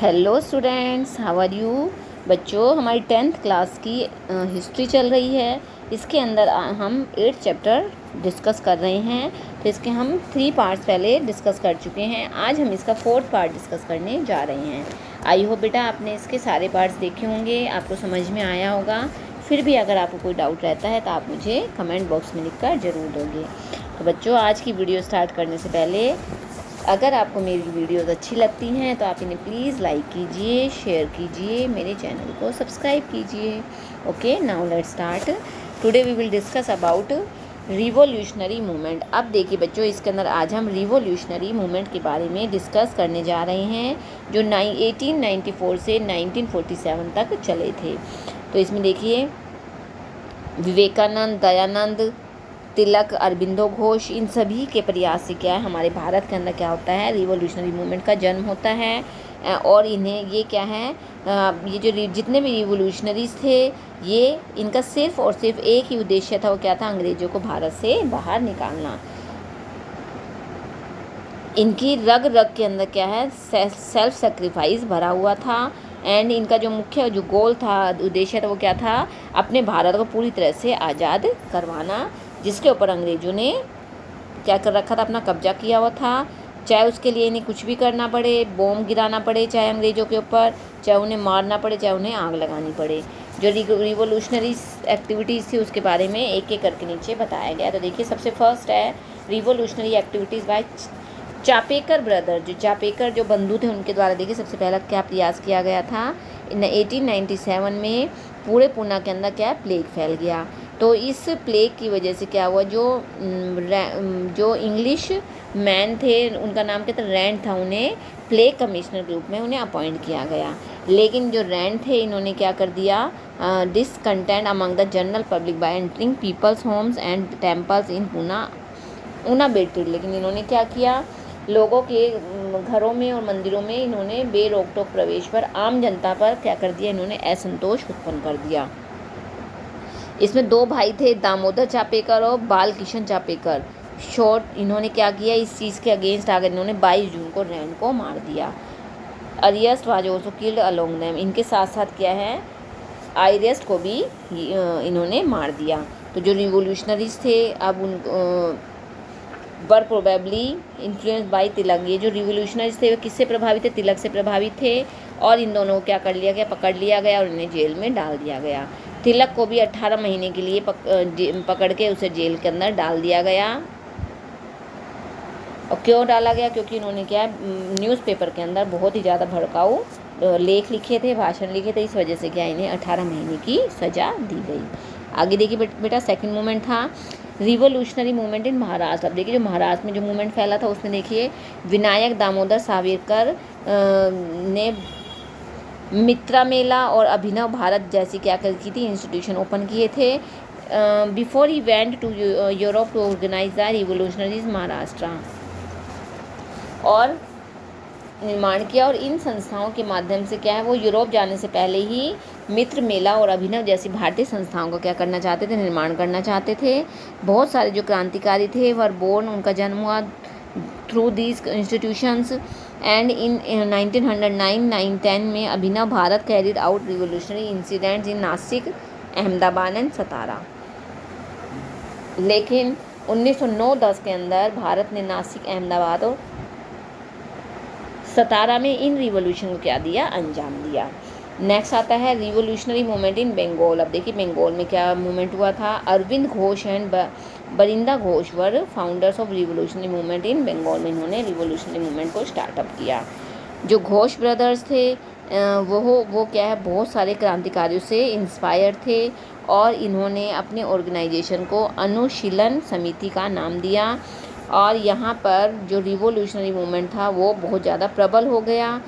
Hello students, how are you. बच्चों, हमारी 10th class की हिस्ट्री चल रही है। इसके अंदर हम 8th चैप्टर डिस्कस कर रहे हैं। तो इसके हम 3 पार्ट्स पहले डिस्कस कर चुके हैं। आज हम इसका 4th पार्ट डिस्कस करने जा रहे हैं। आई होप बेटा आपने इसके सारे पार्ट्स देखे होंगे, आपको समझ में आया होगा। फिर भी अगर आपको कोई डाउट रहता है तो आप मुझे कमेंट बॉक्स में लिखकर ज़रूर दोगे। तो बच्चों, आज की वीडियो स्टार्ट करने से पहले अगर आपको मेरी वीडियोज़ अच्छी लगती हैं तो आप इन्हें प्लीज़ लाइक कीजिए, शेयर कीजिए, मेरे चैनल को सब्सक्राइब कीजिए। Okay, now let's start. Today we will discuss about revolutionary movement. अब देखिए बच्चों, इसके अंदर आज हम रिवॉल्यूशनरी मूवमेंट के बारे में डिस्कस करने जा रहे हैं, जो 1894 से 1947 तक चले थे। तो इसमें देखिए, विवेकानंद, दयानंद, तिलक, अरबिंदो घोष, इन सभी के प्रयास से क्या है, हमारे भारत के अंदर क्या होता है, रिवॉल्यूशनरी मूवमेंट का जन्म होता है। और इन्हें ये क्या है, ये जो जितने भी रिवॉल्यूशनरीज थे, ये इनका सिर्फ और सिर्फ एक ही उद्देश्य था। वो क्या था? अंग्रेजों को भारत से बाहर निकालना। इनकी रग रग के अंदर क्या है, सेल्फ सेक्रीफाइस भरा हुआ था। एंड इनका जो मुख्य जो गोल था, उद्देश्य था, वो क्या था? अपने भारत को पूरी तरह से आज़ाद करवाना, जिसके ऊपर अंग्रेज़ों ने क्या कर रखा था, अपना कब्जा किया हुआ था। चाहे उसके लिए इन्हें कुछ भी करना पड़े, बॉम्ब गिराना पड़े चाहे अंग्रेज़ों के ऊपर, चाहे उन्हें मारना पड़े, चाहे उन्हें आग लगानी पड़े। जो रिवोल्यूशनरी एक्टिविटीज़ थी उसके बारे में एक एक करके नीचे बताया गया। तो देखिए, सबसे फर्स्ट है revolutionary activities by Chapekar brother. जो चापेकर जो बंधु थे, उनके द्वारा देखिए सबसे पहला क्या प्रयास किया गया था। 1897 में पूरे पूना के अंदर क्या प्लेग फैल गया। तो इस प्लेग की वजह से क्या हुआ, जो इंग्लिश मैन थे, उनका नाम क्या था, रैंड था, उन्हें प्लेग कमिश्नर के रूप में उन्हें अपॉइंट किया गया। लेकिन जो रैंड थे, इन्होंने क्या कर दिया, discontent among the general public by entering people's homes and temples in Poona unabated. लेकिन इन्होंने क्या किया, लोगों के घरों में और मंदिरों में इन्होंने बेरोक टोक प्रवेश पर, आम जनता पर क्या कर दिया, इन्होंने असंतोष उत्पन्न कर दिया। इसमें 2 भाई थे, दामोदर चापेकर और बाल किशन चापेकर। शॉर्ट इन्होंने क्या किया, इस चीज़ के अगेंस्ट आकर इन्होंने 22 जून को रैंड को मार दिया। Ayerst was also killed along them. इनके साथ साथ क्या है, आयरेस्ट को भी इन्होंने मार दिया। तो जो रिवोल्यूशनरीज थे, अब उन वर प्रोबेबली इन्फ्लुएंस बाई तिलक। ये जो रिवोल्यूशनरीज थे, वे किससे प्रभावित थे? तिलक से प्रभावित थे। और इन दोनों को क्या कर लिया गया, पकड़ लिया गया और इन्हें जेल में डाल दिया गया। तिलक को भी 18 महीने के लिए पकड़ के उसे जेल के अंदर डाल दिया गया। और क्यों डाला गया? क्योंकि इन्होंने क्या है, न्यूज़पेपर के अंदर बहुत ही ज़्यादा भड़काऊ लेख लिखे थे, भाषण लिखे थे। इस वजह से क्या, इन्हें 18 महीने की सज़ा दी गई। आगे देखिए बेटा, सेकंड मूवमेंट था रिवोल्यूशनरी मूवमेंट इन महाराष्ट्र। अब देखिए, जो महाराष्ट्र में जो मूवमेंट फैला था, उसमें देखिए विनायक दामोदर सावरकर ने मित्रा मेला और अभिनव भारत जैसी क्या की थी, इंस्टीट्यूशन ओपन किए थे। Before he went to Europe to organise the revolutionaries Maharashtra, और निर्माण किया। और इन संस्थाओं के माध्यम से क्या है, वो यूरोप जाने से पहले ही मित्र मेला और अभिनव जैसी भारतीय संस्थाओं को क्या करना चाहते थे, निर्माण करना चाहते थे। बहुत सारे जो क्रांतिकारी थे वर बोर्न, उनका जन्म हुआ through these institutions. And in 1909-10 में Abhinav Bharat carried out revolutionary incidents in Nasik, Ahmedabad and Satara. लेकिन 1909-10 के अंदर भारत ने नासिक, अहमदाबाद और सतारा में इन रिवोल्यूशन को क्या दिया, अंजाम दिया। नेक्स्ट आता है रिवोल्यूशनरी मूवमेंट इन बंगाल। अब देखिए, बंगाल में क्या मूवमेंट हुआ था। Aurobindo Ghosh and Barindra Ghosh were founders of revolutionary movement in Bengal. में इन्होंने रिवोल्यूशनरी मूवमेंट को स्टार्टअप किया। जो घोष ब्रदर्स थे, वो क्या है, बहुत सारे क्रांतिकारियों से इंस्पायर थे। और इन्होंने अपने ऑर्गेनाइजेशन को अनुशीलन समिति का नाम दिया। और यहाँ पर जो रिवोल्यूशनरी मूवमेंट था, वो बहुत ज़्यादा प्रबल हो गया,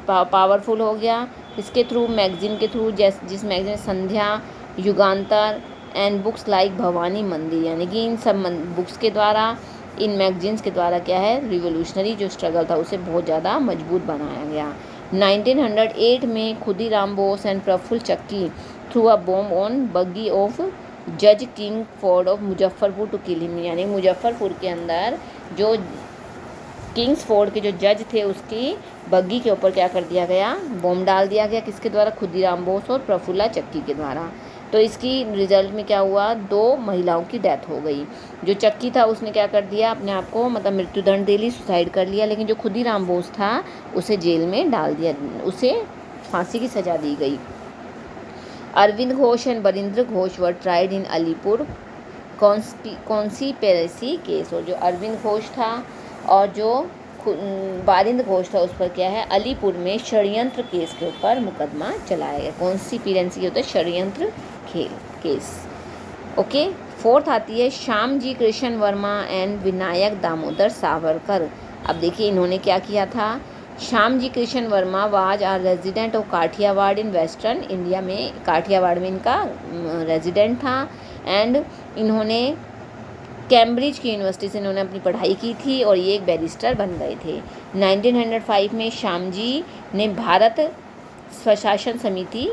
पावरफुल हो गया। इसके थ्रू, मैगज़ीन के थ्रू, जिस magazine Sandhya, Yugantar and books like Bhavani Mandir, यानी कि इन सब बुक्स के द्वारा, इन मैगज़ीन्स के द्वारा क्या है, रिवोल्यूशनरी जो स्ट्रगल था उसे बहुत ज़्यादा मजबूत बनाया गया। 1908 में Khudiram Bose and Prafulla Chaki through a bomb on buggy of जज Kingsford of Muzaffarpur to kill him. यानी मुजफ्फरपुर के अंदर जो किंग्स फोर्ड के जो जज थे उसकी बग्गी के ऊपर क्या कर दिया गया, बॉम्ब डाल दिया गया। किसके द्वारा, खुदीराम बोस और प्रफुल्ला चक्की के द्वारा। तो इसकी रिजल्ट में क्या हुआ, 2 महिलाओं की डेथ हो गई। जो चक्की था उसने क्या कर दिया, अपने आप को मतलब मृत्युदंड दे ली, सुसाइड कर लिया। लेकिन जो खुदीराम बोस था उसे जेल में डाल दिया, उसे फांसी की सज़ा दी गई। Aurobindo Ghosh and Barindra Ghosh were tried in Alipore conspiracy case. और जो अरविंद घोष था और जो बारिंद्र घोष था उस पर क्या है, अलीपुर में षड्यंत्र केस के ऊपर मुकदमा चलाया गया। कॉन्स्पिरेसी के होता है षड्यंत्र केस। ओके। 4th आती है श्यामजी कृष्ण वर्मा एंड विनायक दामोदर सावरकर। अब देखिए इन्होंने क्या किया था। Shyamji Krishna Varma was are resident of Kathiawar in western India में, काठियावाड़ में इनका रेजिडेंट था। एंड इन्होंने कैम्ब्रिज की यूनिवर्सिटी से इन्होंने अपनी पढ़ाई की थी और ये एक बैरिस्टर बन गए थे। 1905 में श्यामजी ने भारत स्वशासन समिति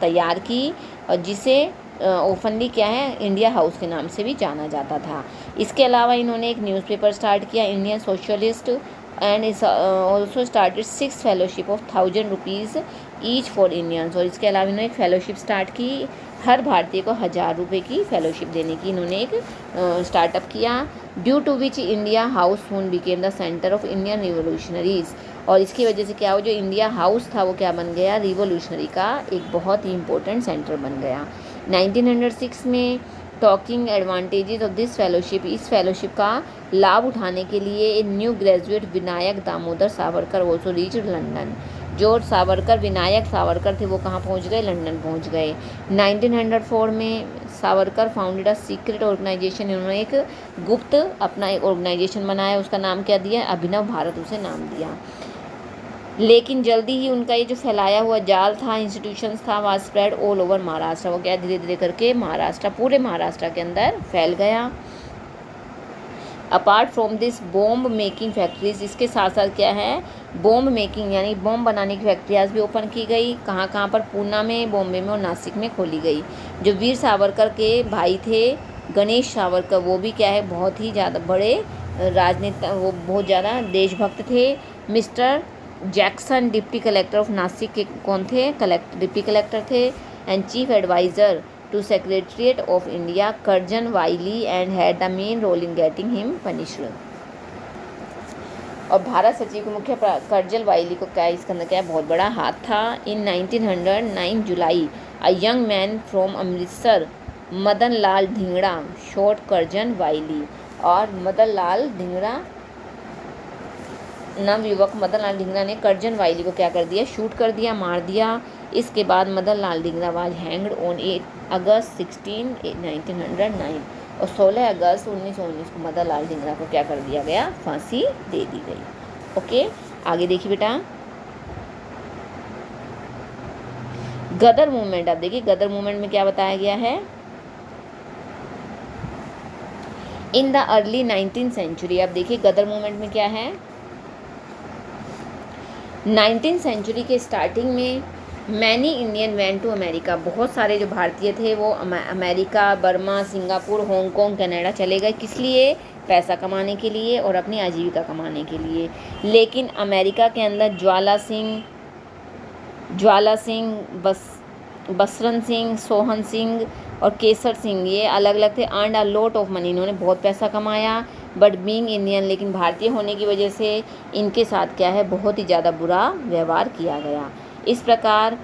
तैयार की और जिसे ओपनली क्या है, इंडिया हाउस के नाम से भी जाना जाता था। इसके अलावा इन्होंने एक न्यूज़पेपर स्टार्ट किया, Indian socialist, and also started 6 fellowship of 1000 rupees each for Indians. और इसके अलावा इन्होंने एक फेलोशिप स्टार्ट की, हर भारतीय को 1000 रुपये की फेलोशिप देने की इन्होंने एक स्टार्टअप किया। Due to which India House soon became the centre of Indian revolutionaries. और इसकी वजह से क्या हो, जो इंडिया हाउस था वो क्या बन गया, रिवोल्यूशनरी का एक बहुत ही इंपॉर्टेंट सेंटर बन गया। 1906 में talking advantages of this fellowship, इस फेलोशिप का लाभ उठाने के लिए a new graduate Vinayak Damodar Savarkar also reached London. जो सावरकर, विनायक सावरकर थे वो कहाँ पहुँच गए, लंदन पहुँच गए। 1904 में Savarkar founded a secret organisation, इन्होंने एक गुप्त अपना एक ऑर्गेनाइजेशन बनाया, उसका नाम क्या दिया, अभिनव भारत उसे नाम दिया। लेकिन जल्दी ही उनका ये जो फैलाया हुआ जाल था, इंस्टीट्यूशंस था, was spread all over Maharashtra. वो क्या धीरे धीरे करके महाराष्ट्र, पूरे महाराष्ट्र के अंदर फैल गया। Apart from this bomb making factories, इसके साथ साथ क्या है, बॉम्ब मेकिंग यानी बॉम्ब बनाने की फैक्ट्रियाज भी ओपन की गई। कहाँ कहाँ पर, पूना में, बॉम्बे में और नासिक में खोली गई। जो वीर सावरकर के भाई थे गणेश सावरकर, वो भी क्या है, बहुत ही ज़्यादा बड़े राजनेता, वो बहुत ज़्यादा देशभक्त थे। Mister Jackson deputy collector of Nasik के कौन थे, डिप्टी कलेक्टर थे। And chief adviser to secretariat of India Curzon Wyllie and had the main role in getting him punished. और भारत सचिव के मुख्य कर्जन वाइली को क्या, इसके अंदर क्या बहुत बड़ा हाथ था। In 1909 July a young man from Amritsar Madan Lal Dhingra shot Curzon Wyllie. और मदन लाल धिंगड़ा, नवयुवक मदन लाल धिंगड़ा ने कर्जन वाइली को क्या कर दिया, शूट कर दिया, मार दिया। इसके बाद Madan Lal Dhingra was hanged on 8 अगस्त 1909 और 16 अगस्त 1919 को मदन लाल धिंगड़ा को क्या कर दिया गया, फांसी दे दी गई। ओके, आगे देखिए बेटा, गदर मूवमेंट। अब देखिए गदर मूवमेंट में क्या बताया गया है, in the early 19th century. अब देखिए गदर मूवमेंट में क्या है, 19th सेंचुरी के स्टार्टिंग में many Indian went to America, बहुत सारे जो भारतीय थे वो America, Burma, Singapore, Hong Kong, Canada चले गए। किस लिए, पैसा कमाने के लिए और अपनी आजीविका कमाने के लिए। लेकिन अमेरिका के अंदर ज्वाला सिंह, बसरन सिंह, सोहन सिंह और केसर सिंह, ये अलग अलग थे। Earn a lot of money, इन्होंने बहुत पैसा कमाया। बट बीइंग इंडियन, लेकिन भारतीय होने की वजह से इनके साथ क्या है, बहुत ही ज़्यादा बुरा व्यवहार किया गया। इस प्रकार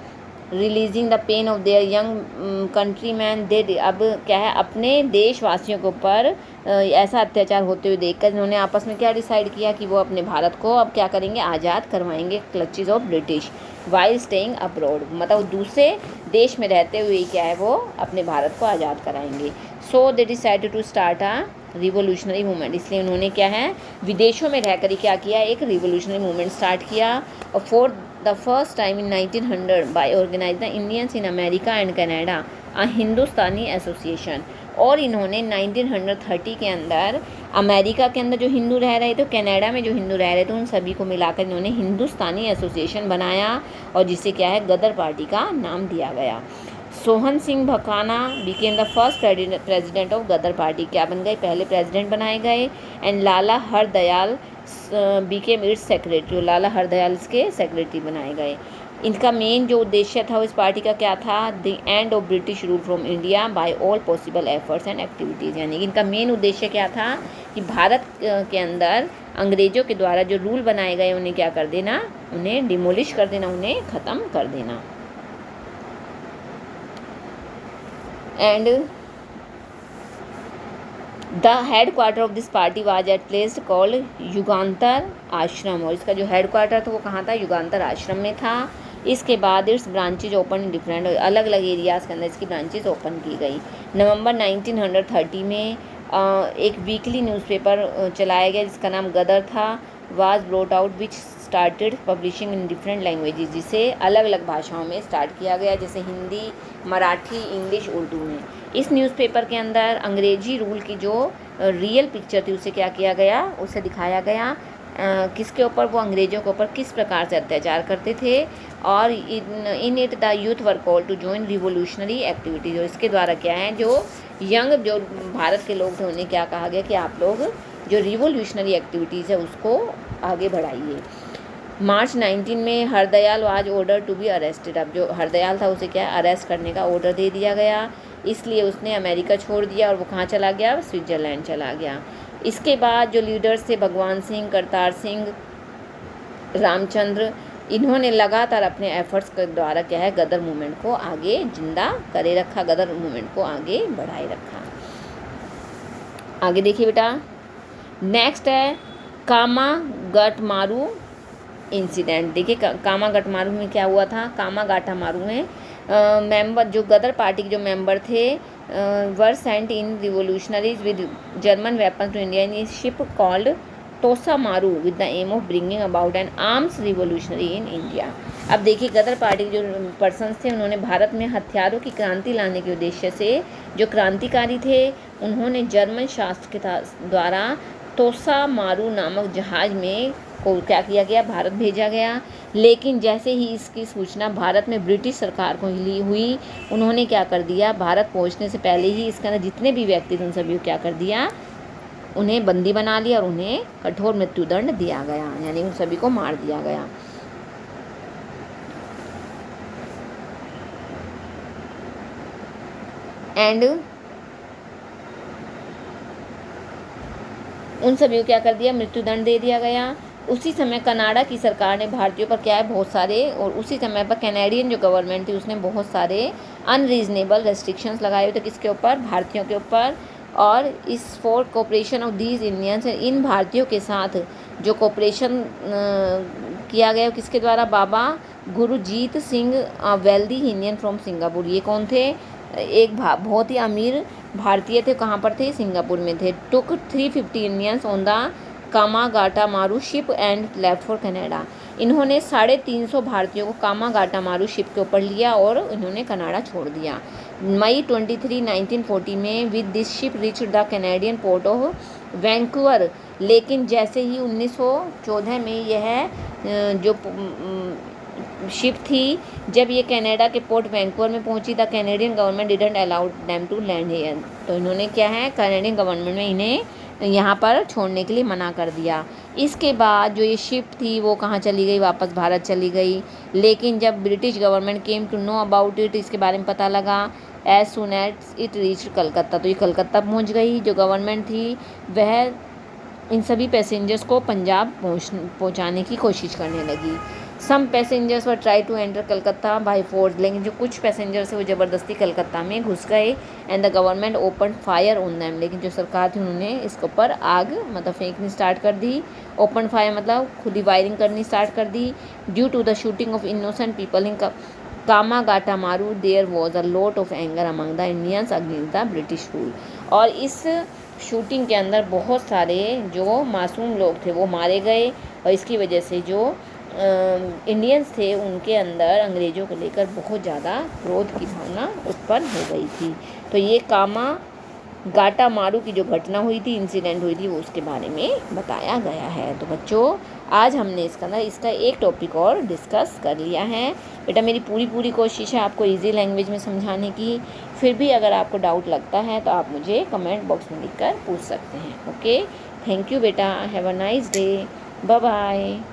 releasing the pain of their young countrymen, they अब क्या है, अपने देशवासियों के ऊपर ऐसा अत्याचार होते हुए देखकर इन्होंने आपस में क्या डिसाइड किया कि वो अपने भारत को अब क्या करेंगे, आज़ाद करवाएंगे clutches of British while staying abroad, मतलब दूसरे देश में रहते हुए क्या है, वो अपने भारत को आज़ाद कराएंगे। So they decided to start a revolutionary movement, इसलिए उन्होंने क्या है, विदेशों में रहकर ही क्या किया, एक रिवोल्यूशनरी मूवमेंट स्टार्ट किया। और for the first time in 1900 by organise the Indians in America and Canada a Hindustani association. और इन्होंने 1930 के अंदर अमेरिका के अंदर जो हिंदू रह रहे थे, कनाडा में जो हिंदू रह रहे थे, उन सभी को मिलाकर इन्होंने हिंदुस्तानी एसोसिएशन बनाया और जिसे क्या है, गदर पार्टी का नाम दिया गया। Sohan Singh Bhakna became the first president of Ghadar party, क्या बन गए, पहले प्रेसिडेंट बनाए गए। And Lala Hardayal became its secretary, Lala Hardayal इसके सेक्रेटरी बनाए गए। इनका मेन जो उद्देश्य था इस पार्टी का क्या था, the end of British rule from India by all possible efforts and activities, यानी इनका मेन उद्देश्य क्या था कि भारत के अंदर अंग्रेज़ों के द्वारा जो रूल बनाए गए उन्हें क्या कर देना, उन्हें डिमोलिश कर देना, उन्हें ख़त्म कर देना। And the headquarter of this party was at place called Yugantar Ashram, और इसका जो हेड क्वार्टर था वो कहाँ था, युगांतर आश्रम में था। इसके बाद it's branches open in different, अलग अलग एरियाज़ के अंदर इसकी ब्रांचेज ओपन की गई। नवंबर 1930 में एक वीकली न्यूज़पेपर चलाया गया जिसका नाम गदर था, was brought out which started publishing in different languages, जिसे अलग अलग भाषाओं में स्टार्ट किया गया, जैसे हिंदी, मराठी, इंग्लिश, उर्दू में। इस न्यूज़पेपर के अंदर अंग्रेजी रूल की जो रियल पिक्चर थी उसे क्या किया गया, उसे दिखाया गया, किसके ऊपर, वो अंग्रेज़ों के ऊपर किस प्रकार से अत्याचार करते थे। और in it the youth were called to join revolutionary activities, और इसके द्वारा क्या है, जो यंग जो भारत के लोग थे उन्हें क्या कहा गया कि आप लोग जो रिवोल्यूशनरी एक्टिविटीज़ है उसको आगे बढ़ाइए। मार्च 19 में Hardayal was order to be arrested, अब जो हरदयाल था उसे क्या अरेस्ट करने का ऑर्डर दे दिया गया, इसलिए उसने अमेरिका छोड़ दिया और वो कहाँ चला गया, स्विट्ज़रलैंड चला गया। इसके बाद जो लीडर्स थे भगवान सिंह, करतार सिंह, रामचंद्र, इन्होंने लगातार अपने एफर्ट्स के द्वारा क्या है, गदर मूवमेंट को आगे जिंदा करे रखा, गदर मूवमेंट को आगे बढ़ाए रखा। आगे देखिए बेटा, नेक्स्ट है कामागटमारू इंसिडेंट। देखिए कामागटमारू में क्या हुआ था, कामागाटामारू में मेंबर जो गदर पार्टी के जो मेंबर थे were sent in revolutionaries with German weapons to India in ship called Tosa Maru with the aim of bringing about an arms revolutionary in India. अब देखिए गदर पार्टी के जो पर्सन्स थे उन्होंने भारत में हथियारों की क्रांति लाने के उद्देश्य से, जो क्रांतिकारी थे उन्होंने जर्मन शासक के द्वारा तोसामारू नामक जहाज़ में को क्या किया गया, भारत भेजा गया। लेकिन जैसे ही इसकी सूचना भारत में ब्रिटिश सरकार को हुई, उन्होंने क्या कर दिया, भारत पहुंचने से पहले ही इसके अंदर जितने भी व्यक्ति थे उन सभी को क्या कर दिया, उन्हें बंदी बना लिया और उन्हें कठोर मृत्युदंड दिया गया, यानी उन सभी को मार दिया गया। एंड उन सभी को क्या कर दिया, मृत्युदंड दे दिया गया। उसी समय कनाडा की सरकार ने भारतीयों पर क्या है, बहुत सारे, और उसी समय पर कैनेडियन जो गवर्नमेंट थी उसने बहुत सारे अनरीजनेबल रेस्ट्रिक्शंस लगाए हुए थे, किसके ऊपर, भारतीयों के ऊपर। और इस for cooperation of these Indians, इन भारतीयों के साथ जो कोऑपरेशन किया गया किसके द्वारा, Baba Gurjit Singh wealthy Indian from Singapore. ये कौन थे, एक बहुत ही अमीर भारतीय थे, कहाँ पर थे, सिंगापुर में थे। Took 350 Indians on the Komagata Maru ship and left for Canada. इन्होंने 350 भारतीयों को कामागाटामारू शिप के ऊपर लिया और इन्होंने कनाडा छोड़ दिया। मई 23, 1940 में with this ship reach the Canadian port of Vancouver. लेकिन जैसे ही 1914 में यह जो शिप थी, जब ये कनाडा के पोर्ट वैंकूवर में पहुंची, the Canadian government didn't allow them to land here. तो इन्होंने क्या है, कैनेडियन गवर्नमेंट में इन्हें यहाँ पर छोड़ने के लिए मना कर दिया। इसके बाद जो ये शिप थी वो कहाँ चली गई, वापस भारत चली गई। लेकिन जब British government came to know about it, इसके बारे में पता लगा, as soon as it reach Calcutta, तो ये कलकत्ता पहुँच गई। जो गवर्नमेंट थी वह इन सभी पैसेंजर्स को पंजाब पहुँचाने की कोशिश करने लगी। Some passengers were try to enter Calcutta by force, लेकिन जो कुछ पैसेंजर्स है वो ज़बरदस्ती कलकत्ता में घुस गए। And the government open fire on them, लेकिन जो सरकार थी उन्होंने इसके ऊपर आग मतलब फेंकनी स्टार्ट कर दी। ओपन फायर मतलब खुद ही वायरिंग करनी स्टार्ट कर दी। Due to the shooting of innocent people in Komagata Maru there was a lot of anger among the Indians against the British rule. और इस शूटिंग के अंदर बहुत सारे जो मासूम लोग थे वो मारे गए, और इसकी वजह से जो इंडियंस थे उनके अंदर अंग्रेज़ों को लेकर बहुत ज़्यादा क्रोध की भावना उत्पन्न हो गई थी। तो ये कामागाटामारू की जो घटना हुई थी, इंसिडेंट हुई थी, वो उसके बारे में बताया गया है। तो बच्चों आज हमने इसका एक टॉपिक और डिस्कस कर लिया है। बेटा मेरी पूरी कोशिश है आपको इजी लैंग्वेज में समझाने की। फिर भी अगर आपको डाउट लगता है तो आप मुझे कमेंट बॉक्स में लिखकर पूछ सकते हैं। ओके, थैंक यू बेटा, have a nice day. Bye bye.